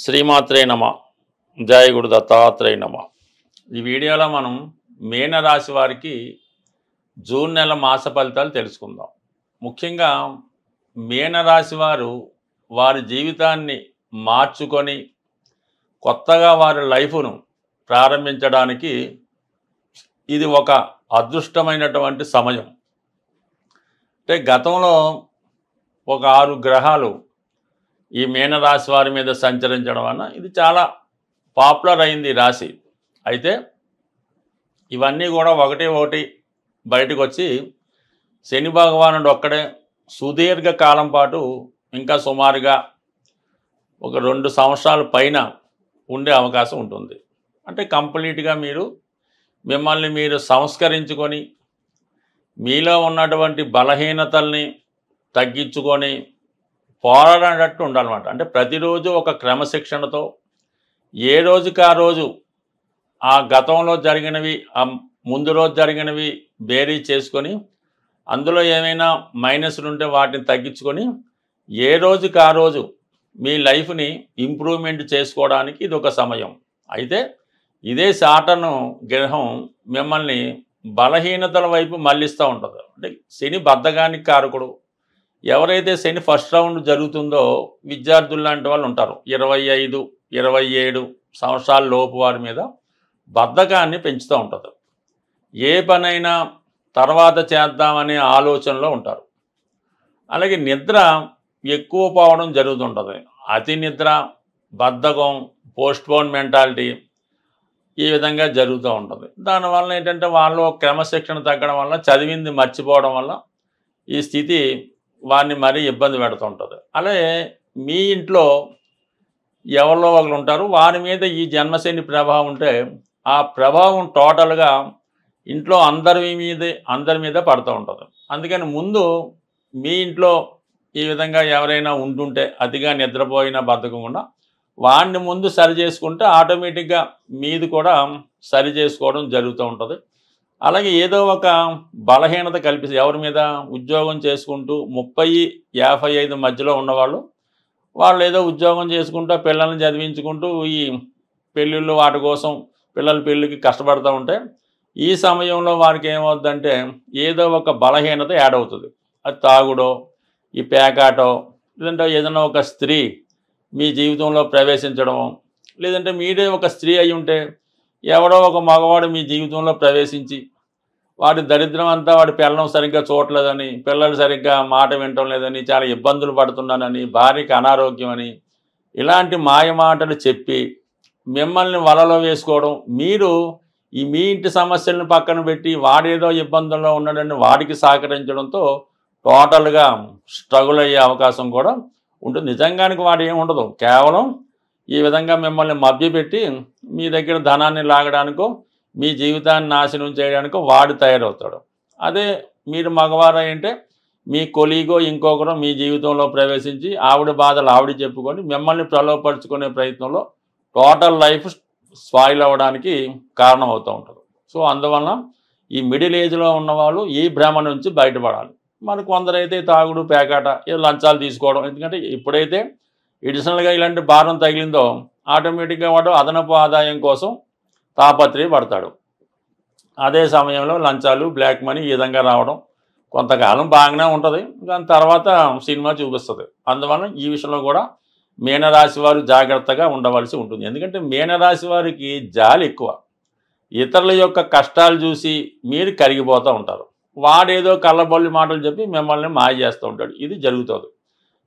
శ్రీమాత్రే నమ. జయ గురు దత్తాత్రేయ నమ. ఈ వీడియోలో మనం మీనరాశి వారికి జూన్ నెల మాస ఫలితాలు తెలుసుకుందాం. ముఖ్యంగా మీనరాశి వారు వారి జీవితాన్ని మార్చుకొని కొత్తగా వారి లైఫ్ను ప్రారంభించడానికి ఇది ఒక అదృష్టమైనటువంటి సమయం. అంటే గతంలో ఒక 6 గ్రహాలు ఈ మీనరాశి వారి మీద సంచరించడం వలన ఇది చాలా పాపులర్ అయింది ఈ రాశి. అయితే ఇవన్నీ కూడా ఒకటి బయటకు వచ్చి శని భగవానుడు ఒక్కడే సుదీర్ఘ కాలం పాటు ఇంకా సుమారుగా ఒక 2 సంవత్సరాల పైన ఉండే అవకాశం ఉంటుంది. అంటే కంప్లీట్గా మిమ్మల్ని మీరు సంస్కరించుకొని మీలో ఉన్నటువంటి బలహీనతల్ని తగ్గించుకొని పోరాడేటట్టు ఉండాలన్నమాట. అంటే ప్రతిరోజు ఒక క్రమశిక్షణతో ఏ రోజుకి ఆ రోజు ఆ గతంలో జరిగినవి ఆ ముందు రోజు జరిగినవి బేరీ చేసుకొని అందులో ఏమైనా మైనస్లు ఉంటే వాటిని తగ్గించుకొని ఏ రోజుకి ఆ రోజు మీ లైఫ్ని ఇంప్రూవ్మెంట్ చేసుకోవడానికి ఇది ఒక సమయం. అయితే ఇదే సాటర్న్ గ్రహం మిమ్మల్ని బలహీనతల వైపు మళ్ళిస్తూ ఉంటుంది. అంటే శని బద్ధకానికి కారకుడు. ఎవరైతే శని ఫస్ట్ రౌండ్ జరుగుతుందో విద్యార్థులు లాంటి వాళ్ళు ఉంటారు, 25, 27 సంవత్సరాల లోపు వారి మీద బద్ధకాన్ని పెంచుతూ ఉంటుంది. ఏ పనైనా తర్వాత చేద్దామనే ఆలోచనలో ఉంటారు. అలాగే నిద్ర ఎక్కువ పోవడం జరుగుతుంటుంది. అతి నిద్ర, బద్ధకం, పోస్ట్పోన్ మెంటాలిటీ ఈ విధంగా జరుగుతూ ఉంటుంది. దానివల్ల ఏంటంటే వాళ్ళు క్రమశిక్షణ తగ్గడం వల్ల చదివింది మర్చిపోవడం వల్ల ఈ స్థితి వారిని మరీ ఇబ్బంది పెడుతుంటుంది. అలాగే మీ ఇంట్లో ఎవరిలో ఒకరు ఉంటారు, వారి మీద ఈ జన్మశని ప్రభావం ఉంటే ఆ ప్రభావం టోటల్గా ఇంట్లో అందరి మీద పడుతూ ఉంటుంది. అందుకని ముందు మీ ఇంట్లో ఈ విధంగా ఎవరైనా ఉంటుంటే అతిగా నిద్రపోయినా బద్ధకకుండా వాడిని ముందు సరి చేసుకుంటే ఆటోమేటిక్గా మీది కూడా సరి చేసుకోవడం జరుగుతూ ఉంటుంది. అలాగే ఏదో ఒక బలహీనత కల్పిస్తే ఎవరి మీద ఉద్యోగం చేసుకుంటూ 30-55 మధ్యలో ఉన్నవాళ్ళు వాళ్ళు ఏదో ఉద్యోగం చేసుకుంటూ పిల్లల్ని చదివించుకుంటూ ఈ పెళ్ళిళ్ళు వాటి కోసం పిల్లల పెళ్ళికి కష్టపడుతూ ఉంటే ఈ సమయంలో వారికి ఏమవుతుందంటే ఏదో ఒక బలహీనత యాడ్ అవుతుంది. అది తాగుడో, ఈ పేకాటో, లేదంటే ఏదైనా ఒక స్త్రీ మీ జీవితంలో ప్రవేశించడం, లేదంటే మీరే ఒక స్త్రీ అయి ఉంటే ఎవడో ఒక మగవాడు మీ జీవితంలో ప్రవేశించి వాడి దరిద్రం అంతా వాడి పిల్లలు సరిగ్గా చూడలేదని, పిల్లలు సరిగ్గా మాట వినటం లేదని, చాలా ఇబ్బందులు పడుతున్నానని, భార్యకి అనారోగ్యం అని ఇలాంటి మాయ మాటలు చెప్పి మిమ్మల్ని వలలో వేసుకోవడం, మీరు మీ ఇంటి సమస్యలను పక్కన పెట్టి వాడేదో ఇబ్బందుల్లో ఉన్నాడని వాడికి సహకరించడంతో టోటల్గా స్ట్రగుల్ అయ్యే అవకాశం కూడా ఉంటుంది. నిజంగానికి వాడు ఏమి ఉండదు, కేవలం ఈ విధంగా మిమ్మల్ని మభ్యపెట్టి మీ దగ్గర ధనాన్ని లాగడానికో మీ జీవితాన్ని నాశనం చేయడానికో వాడు తయారవుతాడు. అదే మీరు మగవారు అంటే మీ కొలీగో ఇంకొకరు మీ జీవితంలో ప్రవేశించి ఆవిడ బాధలు ఆవిడ చెప్పుకొని మిమ్మల్ని ప్రలోభపరుచుకునే ప్రయత్నంలో టోటల్ లైఫ్ స్పాయిల్ అవ్వడానికి కారణం అవుతూ ఉంటుంది. సో అందువలన ఈ మిడిల్ ఏజ్లో ఉన్నవాళ్ళు ఈ భ్రమ నుంచి బయటపడాలి. మరి కొందరైతే తాగుడు, పేకాట, ఏదో లంచాలు తీసుకోవడం, ఎందుకంటే ఎప్పుడైతే ఎడిషనల్గా ఇలాంటి భారం తగిలిందో ఆటోమేటిక్గా వాడు అదనపు ఆదాయం కోసం తాపత్రయపడతాడు. అదే సమయంలో లంచాలు, బ్లాక్ మనీ ఈ విధంగా రావడం కొంతకాలం బాగానే ఉంటుంది, దాని తర్వాత సినిమా చూపిస్తుంది. అందువలన ఈ విషయంలో కూడా మీనరాశి వారు జాగ్రత్తగా ఉండవలసి ఉంటుంది. ఎందుకంటే మీనరాశి వారికి జాలి ఎక్కువ. ఇతరుల యొక్క కష్టాలు చూసి మీరు కరిగిపోతూ ఉంటారు. వాడేదో కళ్ళబొల్లి మాటలు చెప్పి మిమ్మల్ని మాయ చేస్తూ ఉంటాడు. ఇది జరుగుతుంది.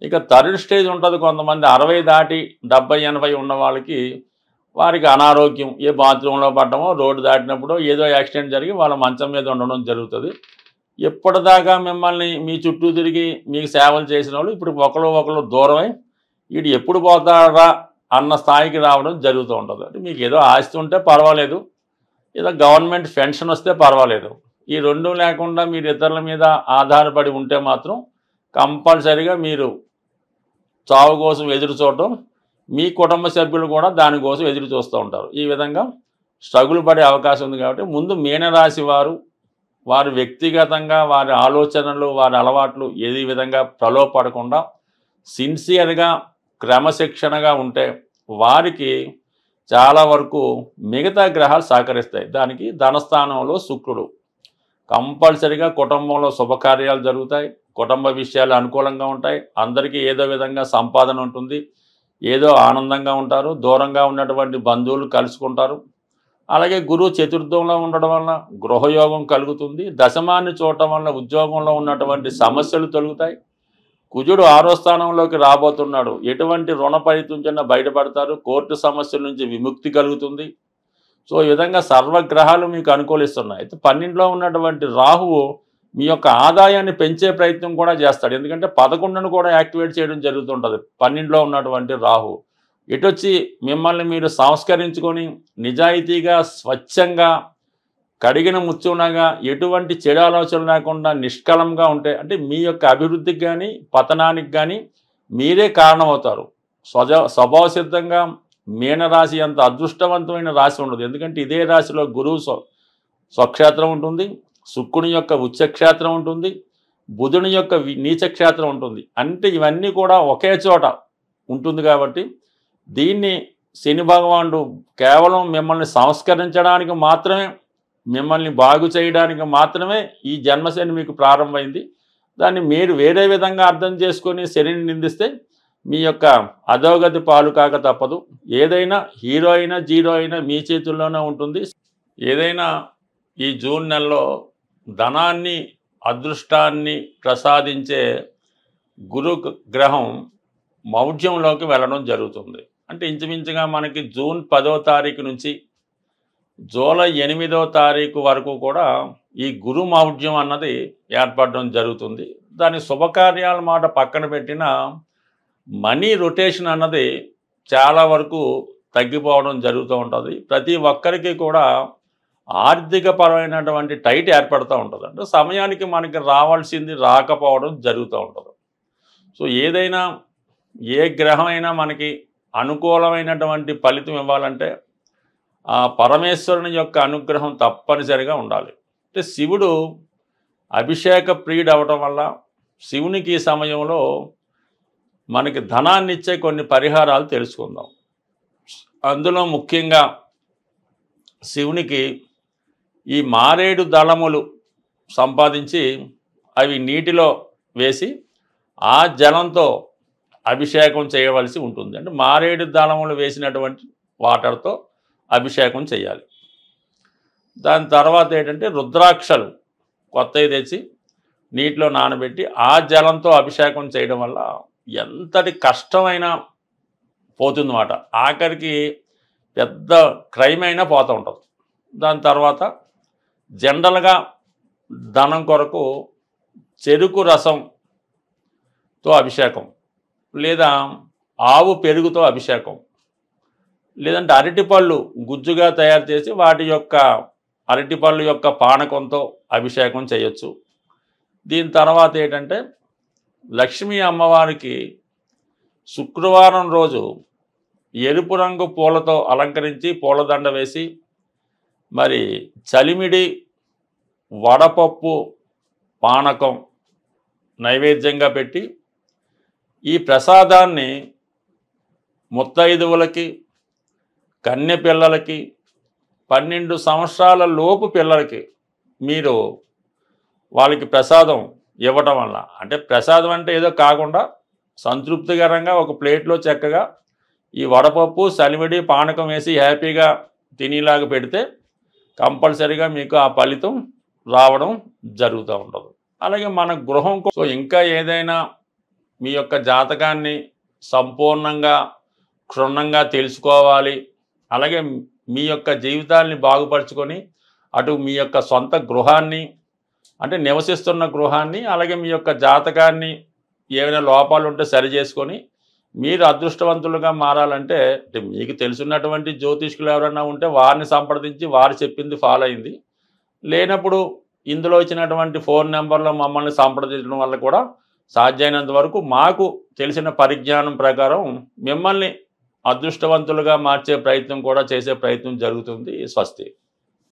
ఇక థర్డ్ స్టేజ్ ఉంటుంది. కొంతమంది 60 దాటి 70-80 ఉన్న వాళ్ళకి వారికి అనారోగ్యం, ఏ బాత్రూంలో పడ్డమో, రోడ్డు దాటినప్పుడు ఏదో యాక్సిడెంట్ జరిగి వాళ్ళ మంచం మీద ఉండడం జరుగుతుంది. ఎప్పటిదాకా మిమ్మల్ని మీ చుట్టూ తిరిగి మీకు సేవలు చేసిన వాళ్ళు ఇప్పుడు ఒకరు దూరమై వీడు ఎప్పుడు పోతారా అన్న స్థాయికి రావడం జరుగుతూ ఉంటుంది. అంటే మీకు ఏదో ఆస్తి ఉంటే పర్వాలేదు, ఏదో గవర్నమెంట్ పెన్షన్ వస్తే పర్వాలేదు. ఈ రెండు లేకుండా మీరు ఇతరుల మీద ఆధారపడి ఉంటే మాత్రం కంపల్సరీగా మీరు చావు కోసం ఎదురు చూడటం, మీ కుటుంబ సభ్యులు కూడా దానికోసం ఎదురు చూస్తూ ఉంటారు. ఈ విధంగా స్ట్రగుల్ పడే అవకాశం ఉంది. కాబట్టి ముందు మీనరాశి వారు వ్యక్తిగతంగా వారి ఆలోచనలు, వారి అలవాట్లు ఏది విధంగా ప్రలోభపడకుండా సిన్సియర్గా క్రమశిక్షణగా ఉంటే వారికి చాలా వరకు మిగతా గ్రహాలు సహకరిస్తాయి. దానికి ధనస్థానంలో శుక్రుడు. కంపల్సరిగా కుటుంబంలో శుభకార్యాలు జరుగుతాయి, కుటుంబ విషయాలు అనుకూలంగా ఉంటాయి, అందరికీ ఏదో విధంగా సంపాదన ఉంటుంది, ఏదో ఆనందంగా ఉంటారు, దూరంగా ఉన్నటువంటి బంధువులు కలుసుకుంటారు. అలాగే గురువు చతుర్థంలో ఉండడం వల్ల గృహయోగం కలుగుతుంది. దశమాన్ని చూడటం వల్ల ఉద్యోగంలో ఉన్నటువంటి సమస్యలు తొలుగుతాయి. కుజుడు 6వ స్థానంలోకి రాబోతున్నాడు. ఎటువంటి రుణ పరితుంచినా బయటపడతారు, కోర్టు సమస్యల నుంచి విముక్తి కలుగుతుంది. సో ఈ విధంగా సర్వగ్రహాలు మీకు అనుకూలిస్తున్నాయి. అయితే 12లో ఉన్నటువంటి రాహువు మీ యొక్క ఆదాయాన్ని పెంచే ప్రయత్నం కూడా చేస్తాడు. ఎందుకంటే 11ను కూడా యాక్టివేట్ చేయడం జరుగుతుంటుంది. 12లో ఉన్నటువంటి రాహు ఇటొచ్చి మిమ్మల్ని మీరు సంస్కరించుకొని నిజాయితీగా స్వచ్ఛంగా కడిగిన ముత్యంలాగా ఎటువంటి చెడు ఆలోచనలు లేకుండా నిష్కలంగా ఉంటే అంటే మీ యొక్క అభివృద్ధికి కానీ పతనానికి కానీ మీరే కారణమవుతారు. స్వభావ సిద్ధంగా మీనరాశి అంత అదృష్టవంతమైన రాశి ఉండదు. ఎందుకంటే ఇదే రాశిలో గురువు స్వక్షేత్రం ఉంటుంది, శుక్రుని యొక్క ఉచ్చక్షేత్రం ఉంటుంది, బుధుని యొక్క నీచక్షేత్రం ఉంటుంది. అంటే ఇవన్నీ కూడా ఒకే చోట ఉంటుంది. కాబట్టి దీన్ని శని భగవానుడు కేవలం మిమ్మల్ని సంస్కరించడానికి మాత్రమే, మిమ్మల్ని బాగు చేయడానికి మాత్రమే ఈ జన్మశని మీకు ప్రారంభమైంది. దాన్ని మీరు వేరే విధంగా అర్థం చేసుకొని శనిని నిందిస్తే మీ యొక్క అధోగతి పాలు కాక తప్పదు. ఏదైనా హీరో అయినా జీరో అయినా మీ చేతుల్లోనే ఉంటుంది. ఏదైనా ఈ జూన్ నెలలో ధనాన్ని అదృష్టాన్ని ప్రసాదించే గురు గ్రహం మౌఢ్యంలోకి వెళ్ళడం జరుగుతుంది. అంటే ఇంచుమించుగా మనకి జూన్ 10వ తారీఖు నుంచి జూలై 8వ తారీఖు వరకు కూడా ఈ గురు మౌఢ్యం అన్నది ఏర్పడడం జరుగుతుంది. దాని శుభకార్యాల మాట పక్కన పెట్టిన మనీ రొటేషన్ అన్నది చాలా వరకు తగ్గిపోవడం జరుగుతూ ఉంటుంది. ప్రతి ఒక్కరికి కూడా ఆర్థిక పరమైనటువంటి టైట్ ఏర్పడుతూ ఉంటుంది. అంటే సమయానికి మనకి రావాల్సింది రాకపోవడం జరుగుతూ ఉంటుంది. సో ఏదైనా ఏ గ్రహమైనా మనకి అనుకూలమైనటువంటి ఫలితం ఇవ్వాలంటే ఆ పరమేశ్వరుని యొక్క అనుగ్రహం తప్పనిసరిగా ఉండాలి. అంటే శివుడు అభిషేక ప్రియుడు అవటం వల్ల శివునికి ఈ సమయంలో మనకి ధనాన్ని ఇచ్చే కొన్ని పరిహారాలు తెలుసుకుందాం. అందులో ముఖ్యంగా శివునికి ఈ మారేడు దళములు సంపాదించి అవి నీటిలో వేసి ఆ జలంతో అభిషేకం చేయవలసి ఉంటుంది. అంటే మారేడు దళములు వేసినటువంటి వాటర్తో అభిషేకం చేయాలి. దాని తర్వాత ఏంటంటే రుద్రాక్షలు కొత్తవి తెచ్చి నీటిలో నానబెట్టి ఆ జలంతో అభిషేకం చేయడం వల్ల ఎంతటి కష్టమైనా పోతుందన్నమాట. ఆఖరికి పెద్ద క్రైమ్ అయినా పోతూ ఉంటుంది. దాని తర్వాత జనరల్గా ధనం కొరకు చెరుకు రసంతో అభిషేకం, లేదా ఆవు పెరుగుతో అభిషేకం, లేదంటే అరటిపళ్ళు గుజ్జుగా తయారు చేసి వాటి యొక్క అరటిపళ్ళు యొక్క పానకంతో అభిషేకం చేయొచ్చు. దీని తర్వాత ఏంటంటే లక్ష్మీ అమ్మవారికి శుక్రవారం రోజు ఎరుపు రంగు పూలతో అలంకరించి పూలదండ వేసి మరి చలిమిడి వడపప్పు పానకం నైవేద్యంగా పెట్టి ఈ ప్రసాదాన్ని ముత్తైదువులకి, కన్య పిల్లలకి, 12 సంవత్సరాల లోపు పిల్లలకి మీరు వాళ్ళకి ప్రసాదం ఇవ్వటం వల్ల, అంటే ప్రసాదం అంటే ఏదో కాకుండా సంతృప్తికరంగా ఒక ప్లేట్లో చక్కగా ఈ వడపప్పు చలిమిడి పానకం వేసి హ్యాపీగా తినేలాగా పెడితే కంపల్సరీగా మీకు ఆ ఫలితం రావడం జరుగుతూ ఉంటుంది. అలాగే మన గృహం సో ఇంకా ఏదైనా మీ యొక్క జాతకాన్ని సంపూర్ణంగా క్షుణ్ణంగా తెలుసుకోవాలి, అలాగే మీ యొక్క జీవితాన్ని బాగుపరుచుకొని అటు మీ యొక్క సొంత గృహాన్ని అంటే నివసిస్తున్న గృహాన్ని అలాగే మీ యొక్క జాతకాన్ని ఏమైనా లోపాలు ఉంటే సరి చేసుకొని మీరు అదృష్టవంతులుగా మారాలంటే మీకు తెలుసున్నటువంటి జ్యోతిష్కులు ఎవరైనా ఉంటే వారిని సంప్రదించి వారు చెప్పింది ఫాలో అయింది. లేనప్పుడు ఇందులో ఇచ్చినటువంటి ఫోన్ నెంబర్లో మమ్మల్ని సంప్రదించడం వల్ల కూడా సాధ్యమైనంత వరకు మాకు తెలిసిన పరిజ్ఞానం ప్రకారం మిమ్మల్ని అదృష్టవంతులుగా మార్చే ప్రయత్నం కూడా చేసే ప్రయత్నం జరుగుతుంది. స్వస్తి.